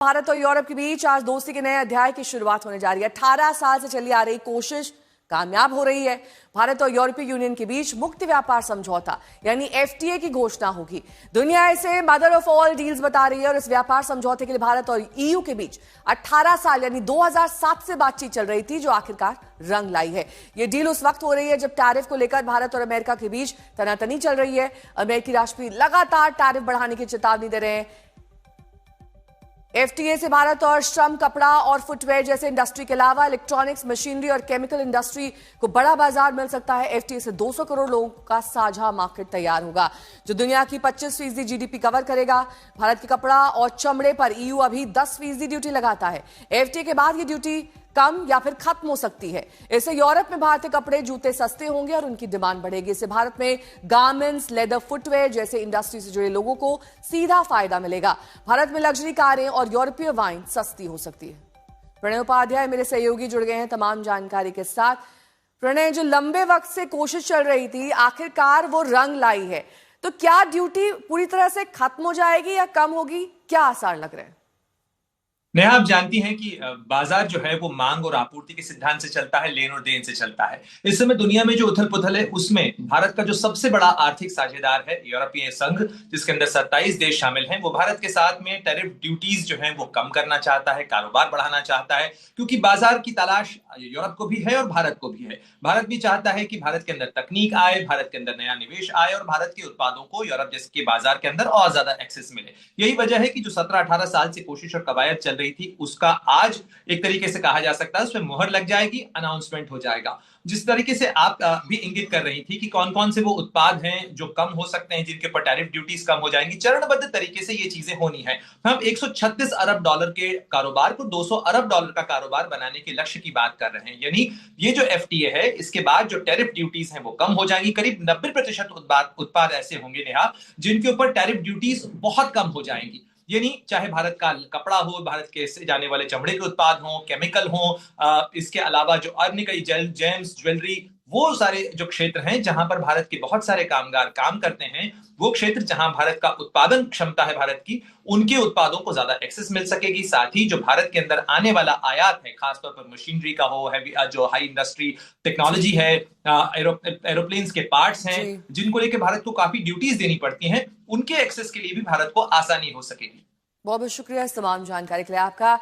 भारत और यूरोप के बीच आज दोस्ती के नए अध्याय की शुरुआत होने जा रही है। 18 साल से चली आ रही कोशिश कामयाब हो रही है। भारत और यूरोपीय यूनियन के बीच मुक्त व्यापार समझौता यानी एफटीए की घोषणा होगी। दुनिया इसे मदर ऑफ ऑल डील्स बता रही है और इस व्यापार समझौते के लिए भारत और ईयू के बीच 18 साल यानी 2007 से बातचीत चल रही थी, जो आखिरकार रंग लाई है। यह डील उस वक्त हो रही है जब टैरिफ को लेकर भारत और अमेरिका के बीच तनातनी चल रही है। अमेरिकी राष्ट्रपति लगातार टैरिफ बढ़ाने की चेतावनी दे रहे हैं। एफटीए से भारत और श्रम, कपड़ा और फुटवेयर जैसे इंडस्ट्री के अलावा इलेक्ट्रॉनिक्स, मशीनरी और केमिकल इंडस्ट्री को बड़ा बाजार मिल सकता है। एफटीए से 200 करोड़ लोगों का साझा मार्केट तैयार होगा, जो दुनिया की 25% जीडीपी कवर करेगा। भारत के कपड़ा और चमड़े पर ईयू अभी 10% ड्यूटी लगाता है। एफटीए के बाद ये ड्यूटी कम या फिर खत्म हो सकती है। इससे यूरोप में भारतीय कपड़े, जूते सस्ते होंगे और उनकी डिमांड बढ़ेगी। इससे भारत में गारमेंट्स, लेदर, फुटवेयर जैसे इंडस्ट्री से जुड़े लोगों को सीधा फायदा मिलेगा। भारत में लग्जरी कारें और यूरोपीय वाइन सस्ती हो सकती है। प्रणय उपाध्याय मेरे सहयोगी जुड़ गए हैं तमाम जानकारी के साथ। प्रणय, जो लंबे वक्त से कोशिश चल रही थी आखिरकार वो रंग लाई है, तो क्या ड्यूटी पूरी तरह से खत्म हो जाएगी या कम होगी? क्या आसार लग रहे हैं? नेहा, आप जानती हैं कि बाजार जो है वो मांग और आपूर्ति के सिद्धांत से चलता है, लेन और देन से चलता है। इस समय दुनिया में जो उथल पुथल है उसमें भारत का जो सबसे बड़ा आर्थिक साझेदार है यूरोपीय संघ, जिसके अंदर 27 देश शामिल हैं, वो भारत के साथ में टैरिफ ड्यूटीज जो है वो कम करना चाहता है, कारोबार बढ़ाना चाहता है, क्योंकि बाजार की तलाश यूरोप को भी है और भारत को भी है। भारत भी चाहता है कि भारत के अंदर तकनीक आए, भारत के अंदर नया निवेश आए और भारत के उत्पादों को यूरोप जैसे के बाजार के अंदर और ज्यादा एक्सेस मिले। यही वजह है कि जो 17-18 साल से कोशिश और कवायद चल रही थी उसका आज एक तरीके से कहा जा सकता है उसमें मुहर लग जाएगी, अनाउंसमेंट हो जाएगा। जिस तरीके से आप भी इंगित कर रही थी कि कौन कौन से वो उत्पाद हैं जो कम हो सकते हैं, जिनके ऊपर टैरिफ ड्यूटीज कम हो जाएंगी, चरणबद्ध तरीके से ये चीजें होनी है। हम 136 अरब डॉलर के कारोबार को 200 अरब डॉलर का कारोबार बनाने के लक्ष्य की बात कर रहे हैं। यानी ये जो एफटीए है, इसके बाद जो टैरिफ ड्यूटीज हैं वो कम हो जाएंगी। करीब 90% उत्पाद ऐसे होंगे नेहा, जिनके ऊपर टैरिफ ड्यूटीज बहुत कम हो जाएंगी। ये नहीं, चाहे भारत का कपड़ा हो, भारत के से जाने वाले चमड़े के उत्पाद हो, केमिकल हो, इसके अलावा जो अन्य कई जेम्स, ज्वेलरी, वो सारे जो क्षेत्र हैं जहां पर भारत के बहुत सारे कामगार काम करते हैं, वो क्षेत्र जहां भारत का उत्पादन क्षमता है भारत की, उनके उत्पादों को ज्यादा एक्सेस मिल सकेगी। साथ ही जो भारत के अंदर आने वाला आयात है, खासतौर पर मशीनरी का हो, हैवी जो हाई इंडस्ट्री टेक्नोलॉजी है, एरोप्लेन्स के पार्ट्स हैं, जिनको लेकर भारत को काफी ड्यूटीज देनी पड़ती हैं, उनके एक्सेस के लिए भी भारत को आसानी हो सकेगी। बहुत बहुत शुक्रिया इस तमाम जानकारी के लिए आपका।